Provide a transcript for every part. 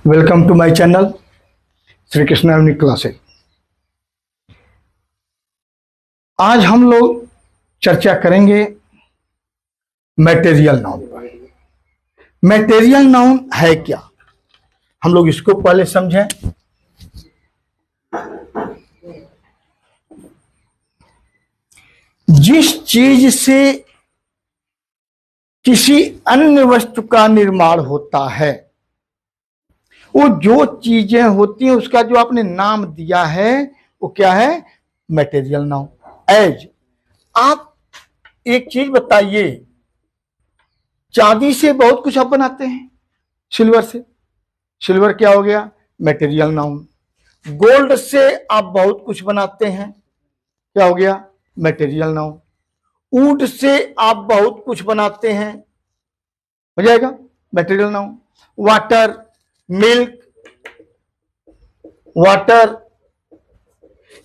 Welcome to my channel Shri Krishna unique classes. आज हम लोग चर्चा करेंगे मटेरियल नाउन पर। मटेरियल नाउन है क्या, हम लोग इसको पहले समझें। जिस चीज से किसी अन्य वस्तु का निर्माण होता है, वो जो चीजें होती हैं उसका जो आपने नाम दिया है वो क्या है? Material noun. एज आप एक चीज बताइए, चांदी से बहुत कुछ आप बनाते हैं, सिल्वर से। सिल्वर क्या हो गया? Material noun. गोल्ड से आप बहुत कुछ बनाते हैं, क्या हो गया? Material noun. वुड से आप बहुत कुछ बनाते हैं, हो जाएगा material noun. Water, milk, water,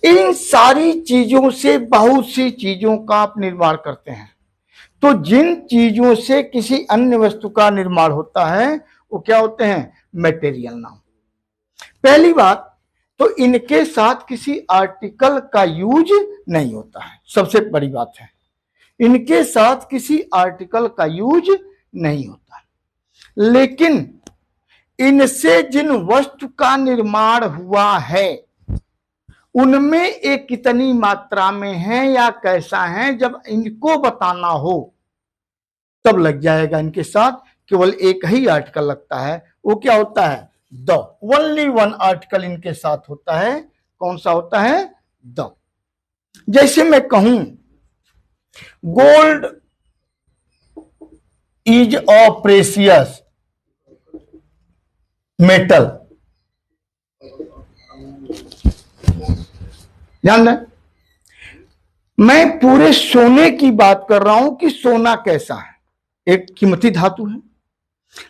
इन सारी चीजों से बहुत सी चीजों का आप निर्माण करते हैं। तो जिन चीजों से किसी अन्य वस्तु का निर्माण होता है वो क्या होते हैं? Material noun. पहली बात तो इनके साथ किसी आर्टिकल का यूज नहीं होता है, सबसे बड़ी बात है। इनके साथ किसी आर्टिकल का यूज नहीं होता है। लेकिन इनसे जिन वस्तु का निर्माण हुआ है उनमें एक कितनी मात्रा में है या कैसा है, जब इनको बताना हो तब लग जाएगा। इनके साथ केवल एक ही आर्टिकल लगता है, वो क्या होता है? द। ओनली वन आर्टिकल इनके साथ होता है। कौन सा होता है? द। जैसे मैं कहूं gold is a precious metal, ध्यान दें, मैं पूरे सोने की बात कर रहा हूं कि सोना कैसा है, एक कीमती धातु है।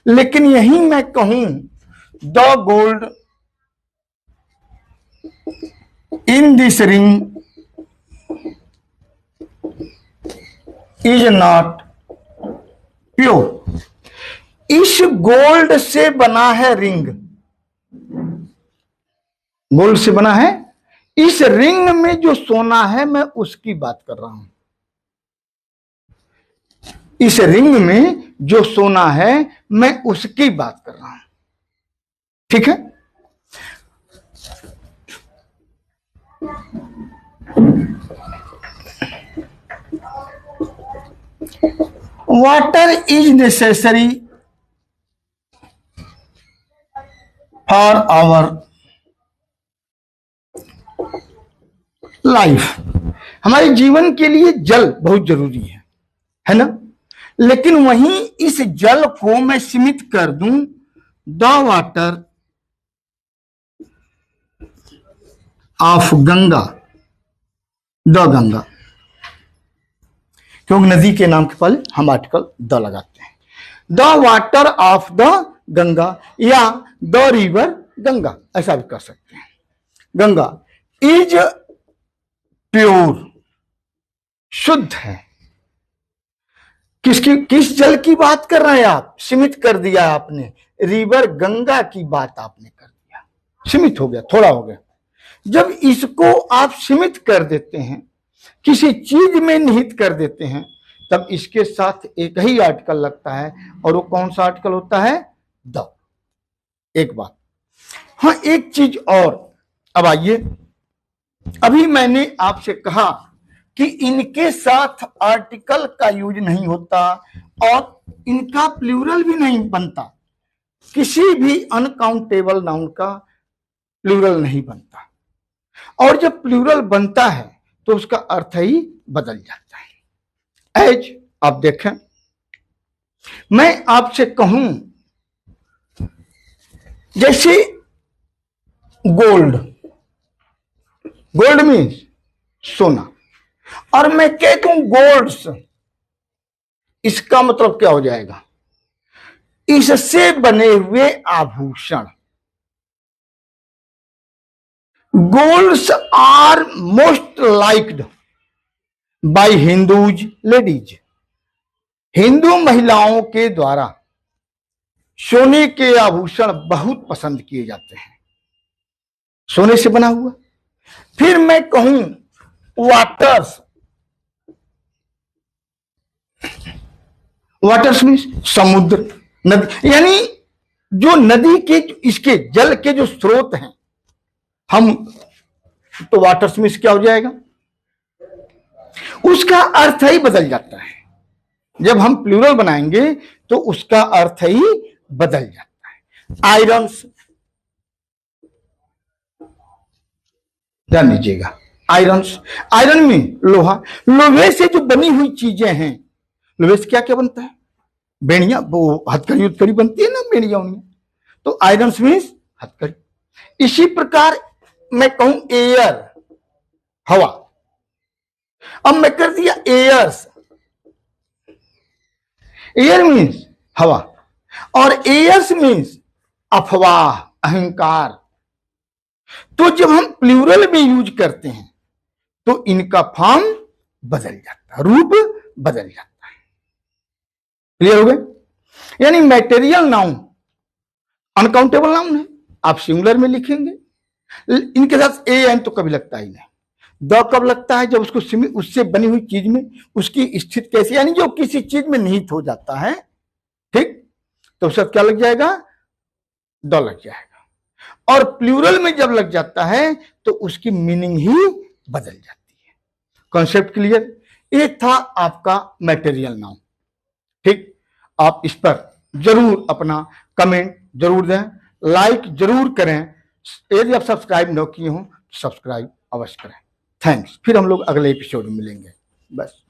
लेकिन यही मैं कहूं the gold in this ring is not pure. इस गोल्ड से बना है रिंग, गोल्ड से बना है। इस रिंग में जो सोना है मैं उसकी बात कर रहा हूं। इस रिंग में जो सोना है मैं उसकी बात कर रहा हूं, ठीक है? Water is necessary for our life. हमारे जीवन के लिए जल बहुत जरूरी है ना? लेकिन वहीं इस जल को मैं सीमित कर दूं, the water of Ganga, the Ganga, क्योंकि नदी के नाम के पहले हम आर्टिकल द लगाते हैं। The water of the Ganga या द रिवर गंगा, ऐसा भी कर सकते हैं। गंगा इज प्योर, शुद्ध है। किस जल की बात कर रहे हैं आप? सीमित कर दिया आपने, रिवर गंगा की बात आपने कर दिया, सीमित हो गया, थोड़ा हो गया। जब इसको आप सीमित कर देते हैं, किसी चीज में निहित कर देते हैं, तब इसके साथ एक ही आर्टिकल लगता है, और वो कौन सा आर्टिकल होता है? द। एक बात। हाँ, एक चीज और। अब आइए, अभी मैंने आपसे कहा कि इनके साथ आर्टिकल का यूज नहीं होता और इनका प्लूरल भी नहीं बनता। किसी भी अनकाउंटेबल नाउन का प्लूरल नहीं बनता, और जब प्लूरल बनता है तो उसका अर्थ ही बदल जाता है। एज आप देखें, मैं आपसे कहूं जैसे गोल्ड, गोल्ड मीन्स सोना, और मैं कह दूं गोल्ड्स, इसका मतलब क्या हो जाएगा? इससे बने हुए आभूषण। Golds are most liked by Hindus ladies. हिंदू महिलाओं के द्वारा सोने के आभूषण बहुत पसंद किए जाते हैं, सोने से बना हुआ। फिर मैं कहूं वाटर्स, वाटर्स मीन्स समुद्र, नदी, यानी जो नदी के इसके जल के जो स्रोत हैं, हम तो वाटर्स मीन्स क्या हो जाएगा, उसका अर्थ ही बदल जाता है। जब हम प्लूरल बनाएंगे तो उसका अर्थ ही बदल जाता है। आयरन्स, ध्यान दीजिएगा, आयरन्स, आयरन में लोहा, लोहे से जो बनी हुई चीजें हैं, लोहे से क्या क्या बनता है, बेड़िया, वो हथकड़ी उथकड़ी बनती है ना, बेड़िया उड़िया, तो आयरन्स मीन्स हथकड़ी। इसी प्रकार मैं कहूं एयर, हवा, अब मैं कर दिया एयर्स, एयर मीन्स हवा, और एयर्स मीन्स अफवाह, अहंकार। तो जब हम प्लूरल में यूज करते हैं तो इनका फॉर्म बदल जाता है, रूप बदल जाता है। क्लियर हो गए? यानी मैटेरियल नाउन अनकाउंटेबल नाउन है, आप सिंगुलर में लिखेंगे, इनके साथ ए एन तो कभी लगता ही नहीं। द कब लगता है, जब उसको उससे बनी हुई चीज में उसकी स्थिति कैसी, यानी जो किसी चीज में निहित हो जाता है, ठीक, तो उसका क्या लग जाएगा, द लग जाएगा। और प्लूरल में जब लग जाता है तो उसकी मीनिंग ही बदल जाती है। Concept clear? ये था आपका मैटेरियल नाउन। ठीक, आप इस पर जरूर अपना कमेंट जरूर दें, लाइक जरूर करें, यदि आप सब्सक्राइब न किए हो सब्सक्राइब अवश्य करें। थैंक्स। फिर हम लोग अगले एपिसोड में मिलेंगे। बस।